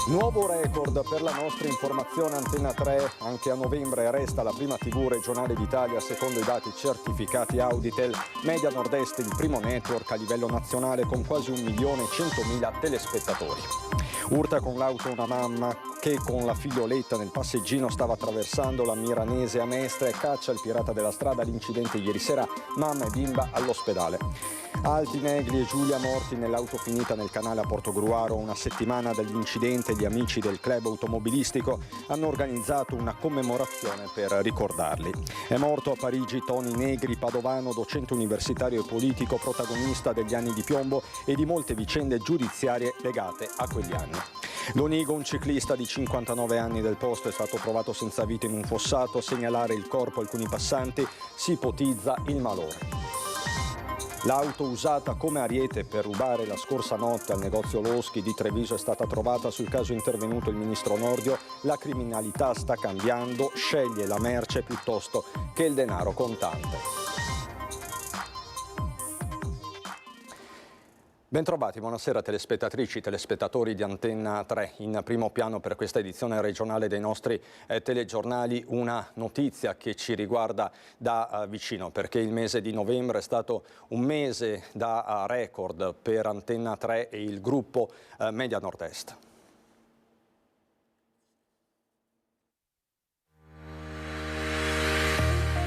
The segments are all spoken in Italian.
Nuovo record per la nostra informazione Antenna 3, anche a novembre resta la prima TV regionale d'Italia secondo i dati certificati Auditel. Media Nord-Est il primo network a livello nazionale con quasi 1.100.000 telespettatori. Urta con l'auto una mamma che con la figlioletta nel passeggino stava attraversando la Miranese a Mestre, caccia il pirata della strada, l'incidente ieri sera, mamma e bimba all'ospedale. Alti, Negri e Giulia morti nell'auto finita nel canale a Portogruaro. Una settimana dall'incidente gli amici del club automobilistico hanno organizzato una commemorazione per ricordarli. È morto a Parigi Tony Negri, padovano, docente universitario e politico, protagonista degli anni di piombo e di molte vicende giudiziarie legate a quegli anni. Lonigo, un ciclista di 59 anni del posto, è stato trovato senza vita in un fossato. A segnalare il corpo alcuni passanti, si ipotizza il malore. L'auto usata come ariete per rubare la scorsa notte al negozio Loschi di Treviso è stata trovata. Sul caso è intervenuto il ministro Nordio. La criminalità sta cambiando, sceglie la merce piuttosto che il denaro contante. Bentrovati, buonasera telespettatrici, telespettatori di Antenna 3. In primo piano per questa edizione regionale dei nostri telegiornali una notizia che ci riguarda da vicino, perché il mese di novembre è stato un mese da record per Antenna 3 e il gruppo Media Nord-Est.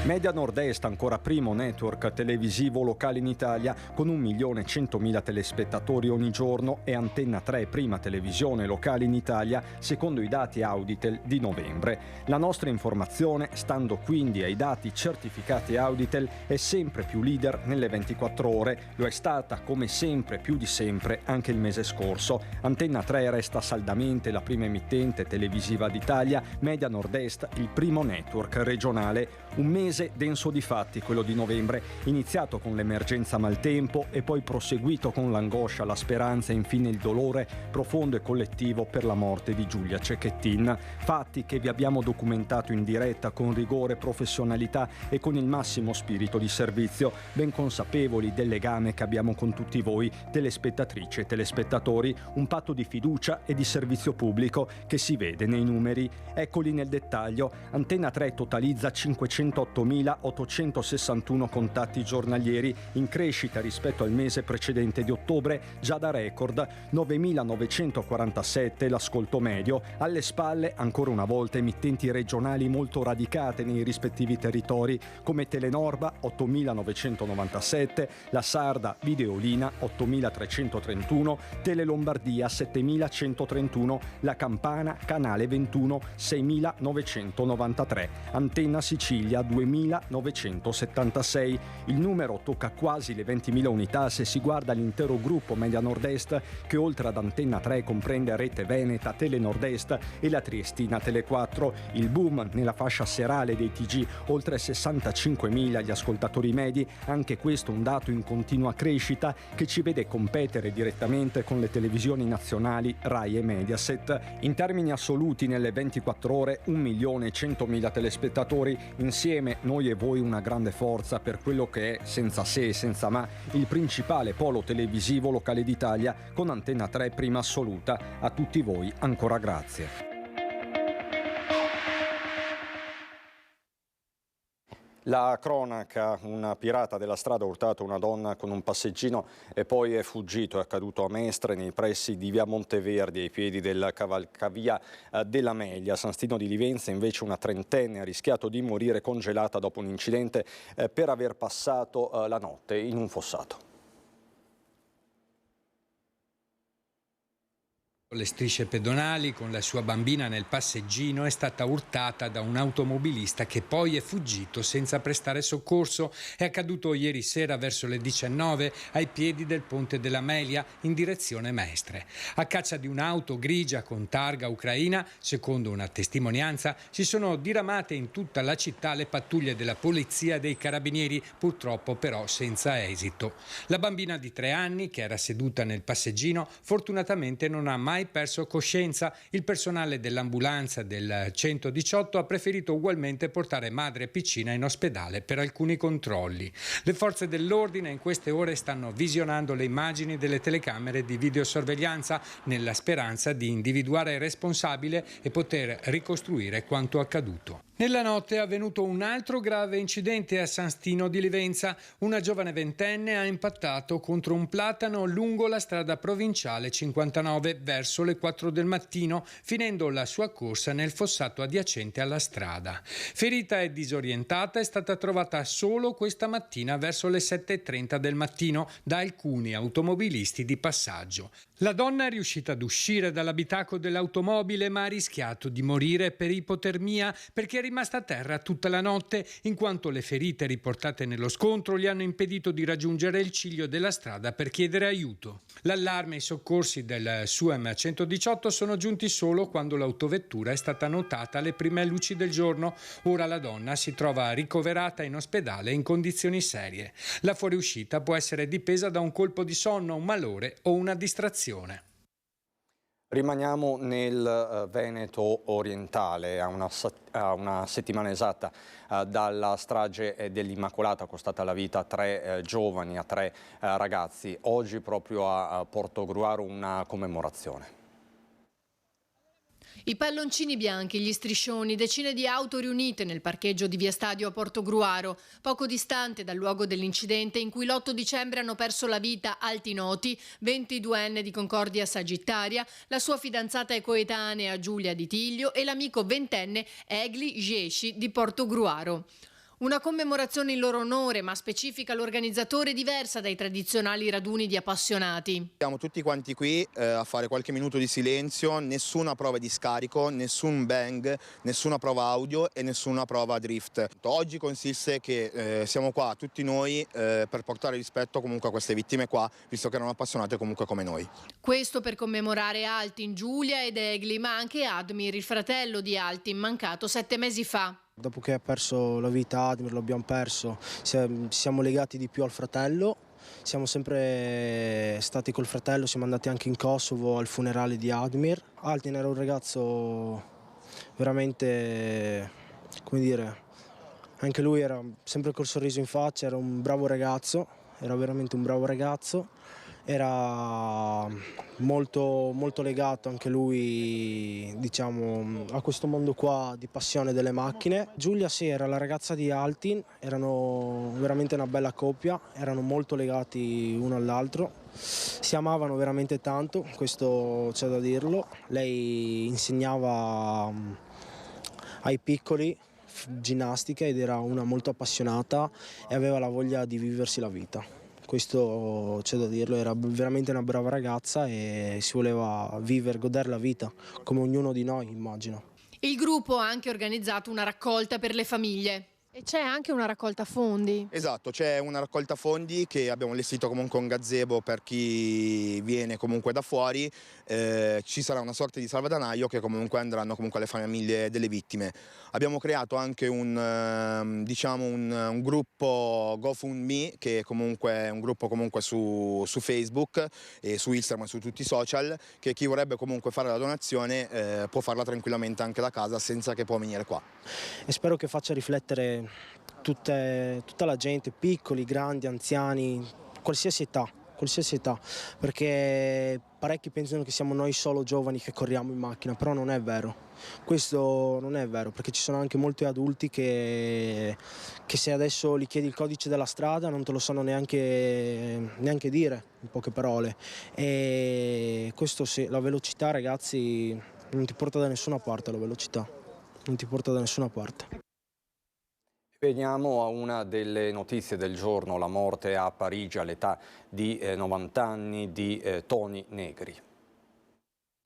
Media Nord-Est, ancora primo network televisivo locale in Italia con 1.100.000 telespettatori ogni giorno, e Antenna 3, prima televisione locale in Italia secondo i dati Auditel di novembre. La nostra informazione, stando quindi ai dati certificati Auditel, è sempre più leader nelle 24 ore. Lo è stata come sempre, più di sempre, anche il mese scorso. Antenna 3 resta saldamente la prima emittente televisiva d'Italia, Media Nord-Est il primo network regionale. Un mese denso di fatti, quello di novembre, iniziato con l'emergenza maltempo e poi proseguito con l'angoscia, la speranza e infine il dolore profondo e collettivo per la morte di Giulia Cecchettin. Fatti che vi abbiamo documentato in diretta con rigore, professionalità e con il massimo spirito di servizio, ben consapevoli del legame che abbiamo con tutti voi, telespettatrici e telespettatori, un patto di fiducia e di servizio pubblico che si vede nei numeri. Eccoli nel dettaglio. Antenna 3 totalizza 508.861 contatti giornalieri, in crescita rispetto al mese precedente di ottobre, già da record 9.947 l'ascolto medio. Alle spalle, ancora una volta, emittenti regionali molto radicate nei rispettivi territori come Telenorba 8.997, la Sarda Videolina 8.331, Tele Lombardia 7.131, la Campana Canale 21 6.993, Antenna Sicilia 2.976. Il numero tocca quasi le 20.000 unità se si guarda l'intero gruppo Media Nord-Est, che oltre ad Antenna 3 comprende Rete Veneta, Tele Nord-Est e la Triestina Tele 4. Il boom nella fascia serale dei TG, oltre 65.000 gli ascoltatori medi, anche questo un dato in continua crescita che ci vede competere direttamente con le televisioni nazionali Rai e Mediaset. In termini assoluti nelle 24 ore 1.100.000 telespettatori. Insieme noi e voi una grande forza per quello che è, senza se e senza ma, il principale polo televisivo locale d'Italia, con Antenna 3 prima assoluta. A tutti voi ancora grazie. La cronaca: un pirata della strada ha urtato una donna con un passeggino e poi è fuggito. È accaduto a Mestre, nei pressi di via Monteverdi, ai piedi del cavalcavia della Meglia. A San Stino di Livenza invece una trentenne ha rischiato di morire congelata dopo un incidente per aver passato la notte in un fossato. Le strisce pedonali, con la sua bambina nel passeggino, è stata urtata da un automobilista che poi è fuggito senza prestare soccorso. È accaduto ieri sera verso le 19 ai piedi del ponte della Melia in direzione Mestre. A caccia di un'auto grigia con targa ucraina, secondo una testimonianza, si sono diramate in tutta la città le pattuglie della polizia e dei carabinieri, purtroppo però senza esito. La bambina di 3 anni, che era seduta nel passeggino, fortunatamente non ha mai mai perso coscienza. Il personale dell'ambulanza del 118 ha preferito ugualmente portare madre e piccina in ospedale per alcuni controlli. Le forze dell'ordine in queste ore stanno visionando le immagini delle telecamere di videosorveglianza nella speranza di individuare il responsabile e poter ricostruire quanto accaduto. Nella notte è avvenuto un altro grave incidente a San Stino di Livenza. Una giovane ventenne ha impattato contro un platano lungo la strada provinciale 59 verso le 4 del mattino, finendo la sua corsa nel fossato adiacente alla strada. Ferita e disorientata è stata trovata solo questa mattina verso le 7:30 del mattino da alcuni automobilisti di passaggio. La donna è riuscita ad uscire dall'abitacolo dell'automobile ma ha rischiato di morire per ipotermia perché è rimasta a terra tutta la notte, in quanto le ferite riportate nello scontro gli hanno impedito di raggiungere il ciglio della strada per chiedere aiuto. L'allarme e i soccorsi del SUEM 118 sono giunti solo quando l'autovettura è stata notata alle prime luci del giorno. Ora la donna si trova ricoverata in ospedale in condizioni serie. La fuoriuscita può essere dipesa da un colpo di sonno, un malore o una distrazione. Rimaniamo nel Veneto orientale, a una settimana esatta dalla strage dell'Immacolata, costata la vita a 3 giovani, a 3 ragazzi. Oggi proprio a Portogruaro una commemorazione. I palloncini bianchi, gli striscioni, decine di auto riunite nel parcheggio di Via Stadio a Portogruaro, poco distante dal luogo dell'incidente in cui l'8 dicembre hanno perso la vita Alti Noti, 22enne di Concordia Sagittaria, la sua fidanzata e coetanea Giulia Di Tiglio e l'amico 20enne Egli Giesci di Portogruaro. Una commemorazione in loro onore, ma specifica l'organizzatore, diversa dai tradizionali raduni di appassionati. Siamo tutti quanti qui a fare qualche minuto di silenzio, nessuna prova di scarico, nessun bang, nessuna prova audio e nessuna prova drift. Oggi consiste che siamo qua tutti noi per portare rispetto comunque a queste vittime qua, visto che erano appassionate comunque come noi. Questo per commemorare Altin, Giulia ed Egli, ma anche Admir, il fratello di Altin, mancato 7 mesi fa. Dopo che ha perso la vita Admir, lo abbiamo perso, siamo legati di più al fratello, siamo sempre stati col fratello, siamo andati anche in Kosovo al funerale di Admir. Altin era un ragazzo veramente, come dire, anche lui era sempre col sorriso in faccia, era un bravo ragazzo, era veramente un bravo ragazzo. Era molto legato anche lui, diciamo, a questo mondo qua di passione delle macchine. Giulia sì, era la ragazza di Altin, erano veramente una bella coppia, erano molto legati uno all'altro, si amavano veramente tanto, questo c'è da dirlo. Lei insegnava ai piccoli ginnastica ed era una molto appassionata e aveva la voglia di viversi la vita. Questo c'è da dirlo, era veramente una brava ragazza e si voleva godere la vita, come ognuno di noi, immagino. Il gruppo ha anche organizzato una raccolta per le famiglie. E c'è anche una raccolta fondi. Esatto, c'è una raccolta fondi che abbiamo allestito comunque un gazebo per chi viene comunque da fuori. Ci sarà una sorta di salvadanaio che comunque andranno comunque alle famiglie delle vittime. Abbiamo creato anche un gruppo GoFundMe, che comunque è un gruppo comunque su Facebook e su Instagram e su tutti i social, che chi vorrebbe comunque fare la donazione può farla tranquillamente anche da casa senza che può venire qua. E spero che faccia riflettere tutta la gente, piccoli, grandi, anziani, qualsiasi età, perché parecchi pensano che siamo noi solo giovani che corriamo in macchina, però non è vero. Questo non è vero, perché ci sono anche molti adulti che se adesso gli chiedi il codice della strada non te lo sanno neanche dire, in poche parole. E questo sì, la velocità, ragazzi, non ti porta da nessuna parte, la velocità, non ti porta da nessuna parte. Veniamo a una delle notizie del giorno, la morte a Parigi all'età di 90 anni di Tony Negri.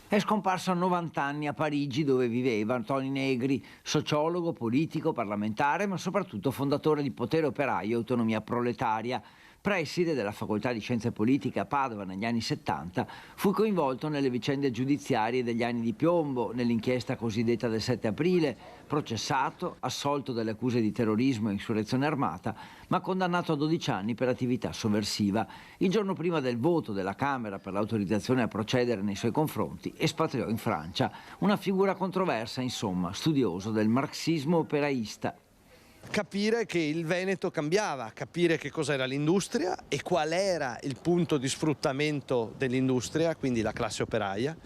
È scomparso a 90 anni a Parigi, dove viveva Tony Negri, sociologo, politico, parlamentare, ma soprattutto fondatore di Potere Operaio e Autonomia Proletaria. Preside della Facoltà di Scienze Politiche a Padova negli anni 70, fu coinvolto nelle vicende giudiziarie degli anni di piombo, nell'inchiesta cosiddetta del 7 aprile, processato, assolto dalle accuse di terrorismo e insurrezione armata, ma condannato a 12 anni per attività sovversiva. Il giorno prima del voto della Camera per l'autorizzazione a procedere nei suoi confronti, espatriò in Francia. Una figura controversa, insomma, studioso del marxismo operaista. Capire che il Veneto cambiava, capire che cos'era l'industria e qual era il punto di sfruttamento dell'industria, quindi la classe operaia,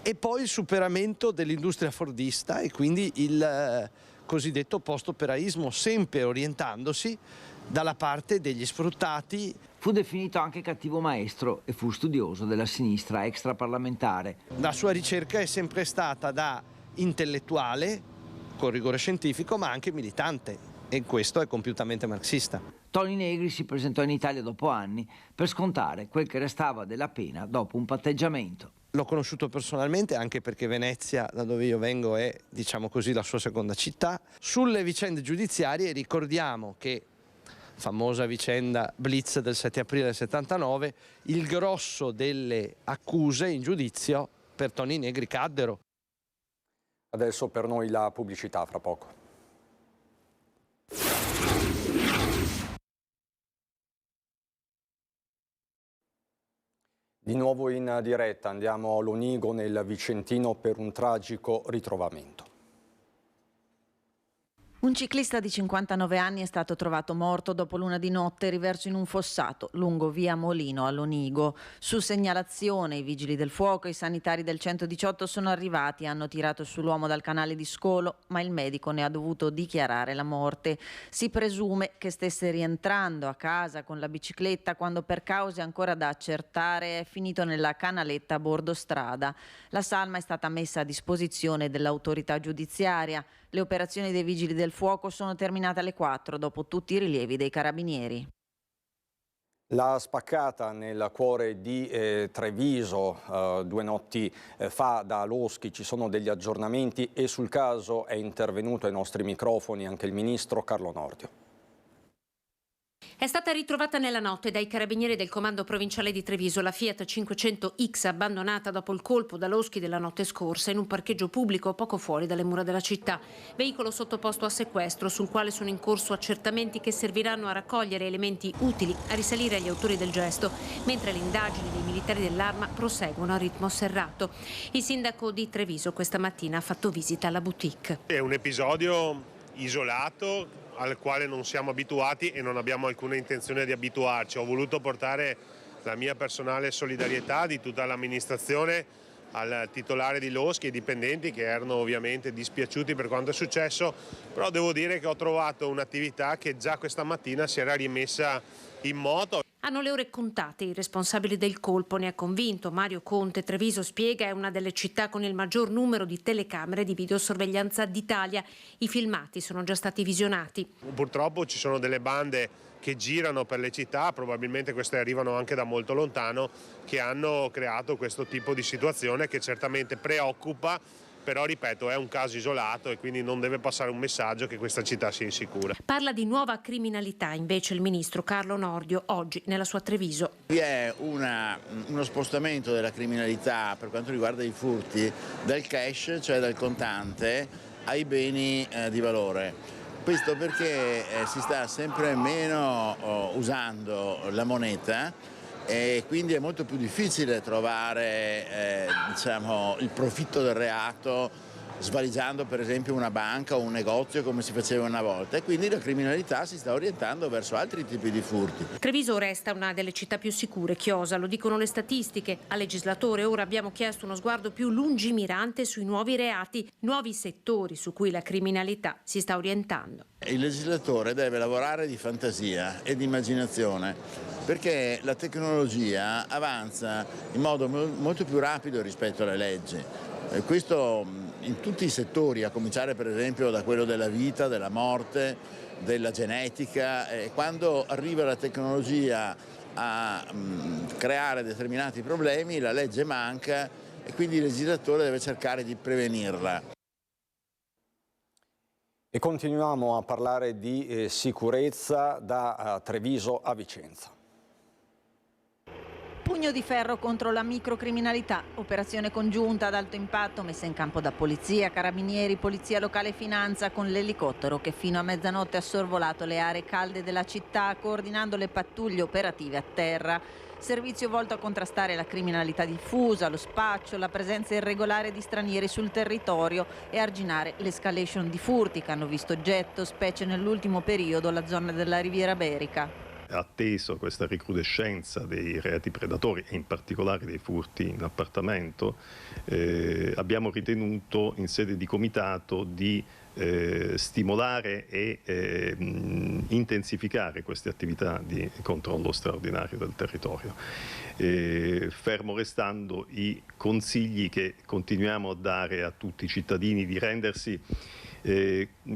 e poi il superamento dell'industria fordista e quindi il cosiddetto post-operaismo, sempre orientandosi dalla parte degli sfruttati. Fu definito anche cattivo maestro e fu studioso della sinistra extraparlamentare. La sua ricerca è sempre stata da intellettuale, con rigore scientifico, ma anche militante. E questo è compiutamente marxista. Toni Negri si presentò in Italia dopo anni per scontare quel che restava della pena dopo un patteggiamento. L'ho conosciuto personalmente anche perché Venezia, da dove io vengo, è, diciamo così, la sua seconda città. Sulle vicende giudiziarie ricordiamo che, famosa vicenda Blitz del 7 aprile del 79, il grosso delle accuse in giudizio per Toni Negri caddero. Adesso per noi la pubblicità, fra poco. Di nuovo in diretta andiamo a Lonigo nel Vicentino per un tragico ritrovamento. Un ciclista di 59 anni è stato trovato morto dopo l'una di notte riverso in un fossato lungo via Molino a Lonigo. Su segnalazione i vigili del fuoco e i sanitari del 118 sono arrivati e hanno tirato sull'uomo dal canale di scolo, ma il medico ne ha dovuto dichiarare la morte. Si presume che stesse rientrando a casa con la bicicletta quando, per cause ancora da accertare, è finito nella canaletta a bordo strada. La salma è stata messa a disposizione dell'autorità giudiziaria. Le operazioni dei vigili del fuoco sono terminate alle 4 dopo tutti i rilievi dei carabinieri. La spaccata nel cuore di Treviso 2 notti fa da Loschi, ci sono degli aggiornamenti e sul caso è intervenuto ai nostri microfoni anche il ministro Carlo Nordio. È stata ritrovata nella notte dai carabinieri del comando provinciale di Treviso la Fiat 500X abbandonata dopo il colpo da Loschi della notte scorsa in un parcheggio pubblico poco fuori dalle mura della città. Veicolo sottoposto a sequestro sul quale sono in corso accertamenti che serviranno a raccogliere elementi utili a risalire agli autori del gesto, mentre le indagini dei militari dell'Arma proseguono a ritmo serrato. Il sindaco di Treviso questa mattina ha fatto visita alla boutique. È un episodio isolato al quale non siamo abituati e non abbiamo alcuna intenzione di abituarci. Ho voluto portare la mia personale solidarietà di tutta l'amministrazione al titolare di Loschi e ai dipendenti che erano ovviamente dispiaciuti per quanto è successo, però devo dire che ho trovato un'attività che già questa mattina si era rimessa in moto. Hanno le ore contate i responsabili del colpo, ne ha convinto Mario Conte. Treviso, spiega, è una delle città con il maggior numero di telecamere di videosorveglianza d'Italia. I filmati sono già stati visionati. Purtroppo ci sono delle bande che girano per le città, probabilmente queste arrivano anche da molto lontano, che hanno creato questo tipo di situazione che certamente preoccupa. Però, ripeto, è un caso isolato e quindi non deve passare un messaggio che questa città sia insicura. Parla di nuova criminalità invece il ministro Carlo Nordio oggi nella sua Treviso. Vi è uno spostamento della criminalità per quanto riguarda i furti dal cash, cioè dal contante, ai beni di valore. Questo perché si sta sempre meno usando la moneta e quindi è molto più difficile trovare il profitto del reato svaligiando per esempio una banca o un negozio come si faceva una volta, e quindi la criminalità si sta orientando verso altri tipi di furti. Treviso resta una delle città più sicure, chiosa, lo dicono le statistiche. Al legislatore ora abbiamo chiesto uno sguardo più lungimirante sui nuovi reati, nuovi settori su cui la criminalità si sta orientando. Il legislatore deve lavorare di fantasia e di immaginazione, perché la tecnologia avanza in modo molto più rapido rispetto alle leggi. Questo in tutti i settori, a cominciare per esempio da quello della vita, della morte, della genetica. Quando arriva la tecnologia a creare determinati problemi, la legge manca e quindi il legislatore deve cercare di prevenirla. E continuiamo a parlare di sicurezza da Treviso a Vicenza. Pugno di ferro contro la microcriminalità, operazione congiunta ad alto impatto messa in campo da polizia, carabinieri, polizia locale e finanza con l'elicottero che fino a mezzanotte ha sorvolato le aree calde della città coordinando le pattuglie operative a terra. Servizio volto a contrastare la criminalità diffusa, lo spaccio, la presenza irregolare di stranieri sul territorio e arginare l'escalation di furti che hanno visto oggetto, specie nell'ultimo periodo, la zona della Riviera Berica. Atteso questa recrudescenza dei reati predatori e in particolare dei furti in appartamento, abbiamo ritenuto in sede di comitato di stimolare e intensificare queste attività di controllo straordinario del territorio, fermo restando i consigli che continuiamo a dare a tutti i cittadini di rendersi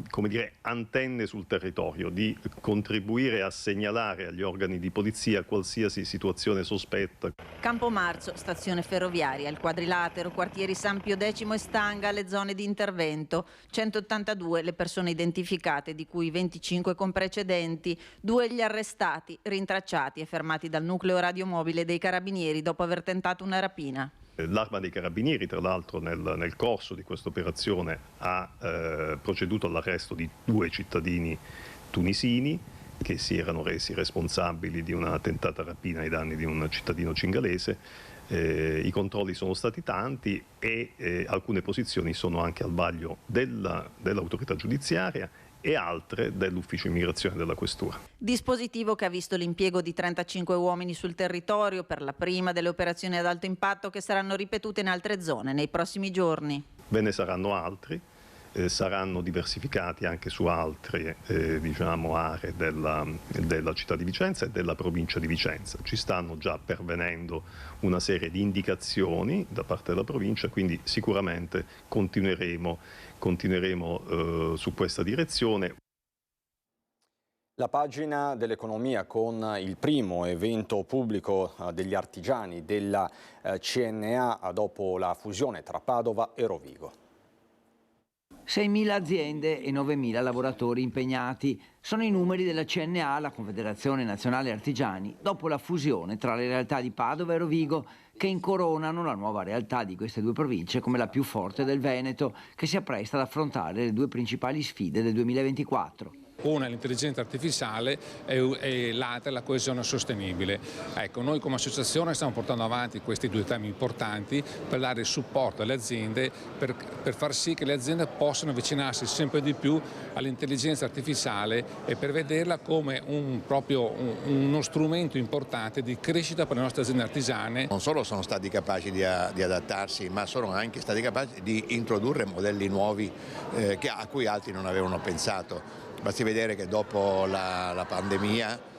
come dire, antenne sul territorio, di contribuire a segnalare agli organi di polizia qualsiasi situazione sospetta. Campomarzo, stazione ferroviaria, il Quadrilatero, quartieri San Pio X e Stanga, le zone di intervento. 182 le persone identificate, di cui 25 con precedenti, 2 gli arrestati, rintracciati e fermati dal nucleo radiomobile dei Carabinieri dopo aver tentato una rapina. L'Arma dei Carabinieri, tra l'altro, nel corso di questa operazione ha proceduto all'arresto di 2 cittadini tunisini che si erano resi responsabili di una tentata rapina ai danni di un cittadino cingalese. I controlli sono stati tanti e alcune posizioni sono anche al vaglio dell'autorità giudiziaria e altre dell'ufficio immigrazione della questura. Dispositivo che ha visto l'impiego di 35 uomini sul territorio per la prima delle operazioni ad alto impatto che saranno ripetute in altre zone nei prossimi giorni. Ve ne saranno altri, saranno diversificati anche su altre aree della città di Vicenza e della provincia di Vicenza. Ci stanno già pervenendo una serie di indicazioni da parte della provincia, quindi sicuramente continueremo su questa direzione. La pagina dell'economia con il primo evento pubblico degli artigiani della CNA dopo la fusione tra Padova e Rovigo. 6.000 aziende e 9.000 lavoratori impegnati. Sono i numeri della CNA, la Confederazione Nazionale Artigiani, dopo la fusione tra le realtà di Padova e Rovigo, che incoronano la nuova realtà di queste 2 province come la più forte del Veneto, che si appresta ad affrontare le 2 principali sfide del 2024. Una è l'intelligenza artificiale e l'altra è la coesione sostenibile. Ecco, noi come associazione stiamo portando avanti questi 2 temi importanti per dare supporto alle aziende, per far sì che le aziende possano avvicinarsi sempre di più all'intelligenza artificiale e per vederla come uno strumento importante di crescita per le nostre aziende artigiane. Non solo sono stati capaci di adattarsi, ma sono anche stati capaci di introdurre modelli nuovi a cui altri non avevano pensato. Basti vedere che dopo la pandemia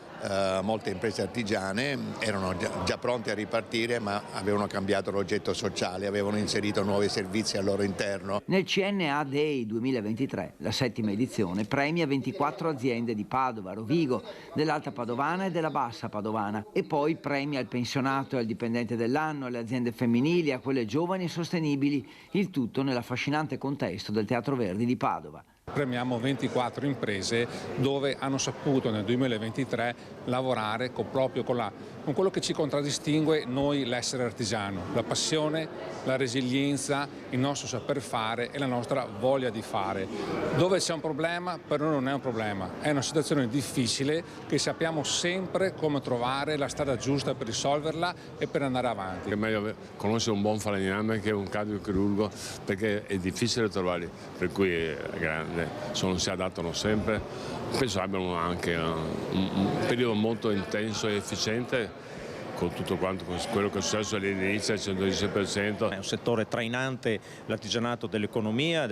molte imprese artigiane erano già pronte a ripartire, ma avevano cambiato l'oggetto sociale, avevano inserito nuovi servizi al loro interno. Nel CNA Day 2023, la 7ª edizione, premia 24 aziende di Padova, Rovigo, dell'Alta Padovana e della Bassa Padovana e poi premia il pensionato e il dipendente dell'anno, alle aziende femminili, a quelle giovani e sostenibili, il tutto nell'affascinante contesto del Teatro Verdi di Padova. Premiamo 24 imprese dove hanno saputo nel 2023 lavorare proprio con quello che ci contraddistingue noi, l'essere artigiano, la passione, la resilienza, il nostro saper fare e la nostra voglia di fare. Dove c'è un problema, per noi non è un problema, è una situazione difficile che sappiamo sempre come trovare la strada giusta per risolverla e per andare avanti. È meglio conoscere un buon falegname che un cardiochirurgo perché è difficile trovarli, per cui è grande. Si adattano sempre, penso abbiano anche un periodo molto intenso e efficiente con tutto quanto quello che è successo all'inizio al 110%. È un settore trainante l'artigianato dell'economia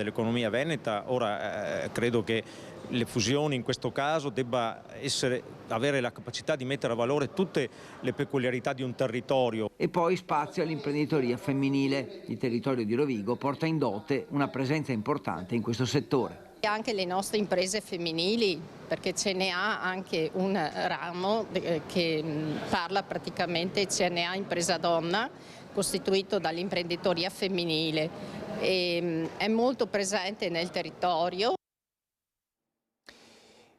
veneta, ora credo che le fusioni in questo caso debba avere la capacità di mettere a valore tutte le peculiarità di un territorio. E poi spazio all'imprenditoria femminile. Il territorio di Rovigo porta in dote una presenza importante in questo settore. Anche le nostre imprese femminili, perché CNA anche un ramo che parla praticamente CNA Impresa Donna, costituito dall'imprenditoria femminile, è molto presente nel territorio.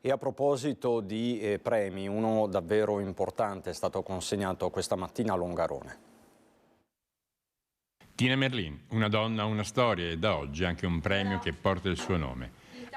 E a proposito di premi, uno davvero importante è stato consegnato questa mattina a Longarone. Tina Merlin, una donna, una storia, e da oggi anche un premio che porta il suo nome.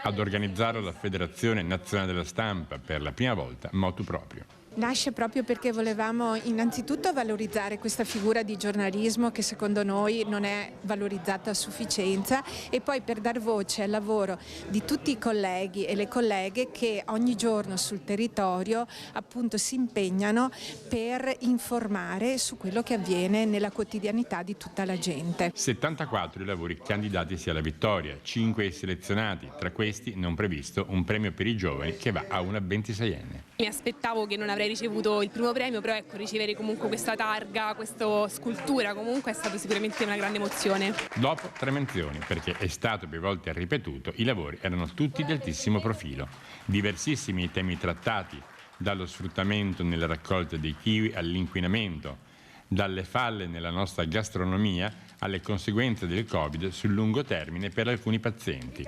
Ad organizzare la Federazione Nazionale della Stampa per la prima volta motu proprio. Nasce proprio perché volevamo innanzitutto valorizzare questa figura di giornalismo che secondo noi non è valorizzata a sufficienza, e poi per dar voce al lavoro di tutti i colleghi e le colleghe che ogni giorno sul territorio appunto si impegnano per informare su quello che avviene nella quotidianità di tutta la gente. 74 i lavori candidati sia alla vittoria, 5 i selezionati, tra questi non previsto un premio per i giovani che va a una 26enne. Mi aspettavo che non avrei ricevuto il primo premio, però ecco, ricevere comunque questa targa, questa scultura comunque è stato sicuramente una grande emozione. Dopo 3 menzioni, perché è stato più volte ripetuto, i lavori erano tutti di altissimo profilo. Diversissimi i temi trattati, dallo sfruttamento nella raccolta dei kiwi all'inquinamento, dalle falle nella nostra gastronomia alle conseguenze del Covid sul lungo termine per alcuni pazienti.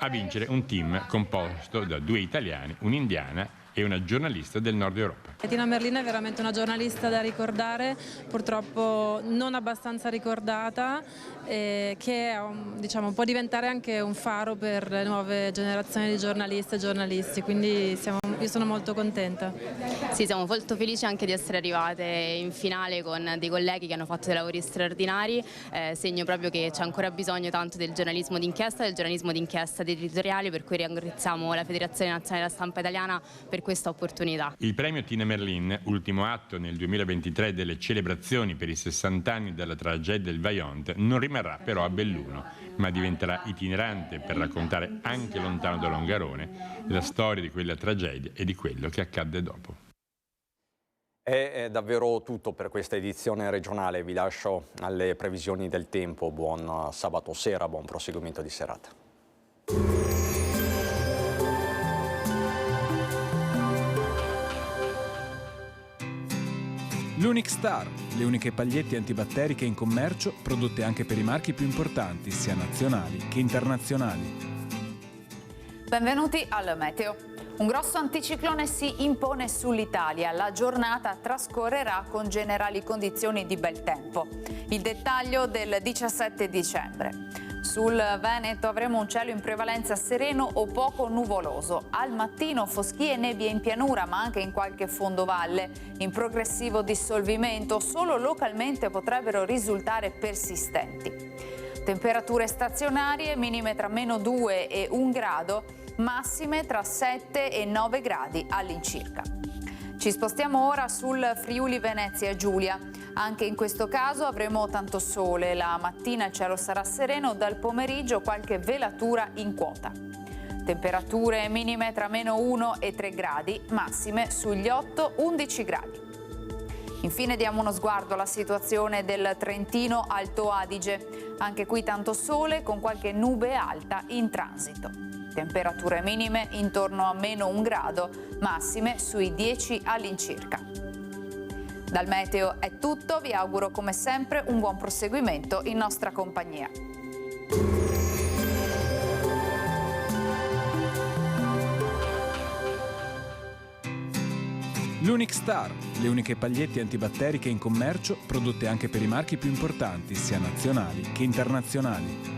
A vincere un team composto da 2 italiani, un'indiana e una giornalista del Nord Europa. Tina Merlin è veramente una giornalista da ricordare, purtroppo non abbastanza ricordata, che diciamo, può diventare anche un faro per le nuove generazioni di giornaliste e giornalisti, quindi io sono molto contenta. Sì, siamo molto felici anche di essere arrivate in finale con dei colleghi che hanno fatto dei lavori straordinari, segno proprio che c'è ancora bisogno tanto del giornalismo d'inchiesta, del giornalismo d'inchiesta territoriale, per cui ringraziamo la Federazione Nazionale della Stampa Italiana per questa opportunità. Il premio Tina Merlin, ultimo atto nel 2023 delle celebrazioni per i 60 anni dalla tragedia del Vajont, non rimarrà però a Belluno, ma diventerà itinerante per raccontare anche lontano da Longarone la storia di quella tragedia e di quello che accadde dopo. È davvero tutto per questa edizione regionale, vi lascio alle previsioni del tempo, buon sabato sera, buon proseguimento di serata. L'Unic Star, le uniche pagliette antibatteriche in commercio, prodotte anche per i marchi più importanti, sia nazionali che internazionali. Benvenuti al Meteo. Un grosso anticiclone si impone sull'Italia. La giornata trascorrerà con generali condizioni di bel tempo. Il dettaglio del 17 dicembre. Sul Veneto avremo un cielo in prevalenza sereno o poco nuvoloso. Al mattino foschie e nebbie in pianura, ma anche in qualche fondovalle. In progressivo dissolvimento, solo localmente potrebbero risultare persistenti. Temperature stazionarie, minime tra -2 e 1 grado, massime tra 7 e 9 gradi all'incirca. Ci spostiamo ora sul Friuli Venezia Giulia. Anche in questo caso avremo tanto sole, la mattina il cielo sarà sereno, dal pomeriggio qualche velatura in quota. Temperature minime tra -1 e 3 gradi, massime sugli 8-11 gradi. Infine diamo uno sguardo alla situazione del Trentino Alto Adige. Anche qui tanto sole con qualche nube alta in transito. Temperature minime intorno a -1 grado, massime sui 10 all'incirca. Dal meteo è tutto, vi auguro come sempre un buon proseguimento in nostra compagnia. L'Unic Star, le uniche pagliette antibatteriche in commercio, prodotte anche per i marchi più importanti, sia nazionali che internazionali.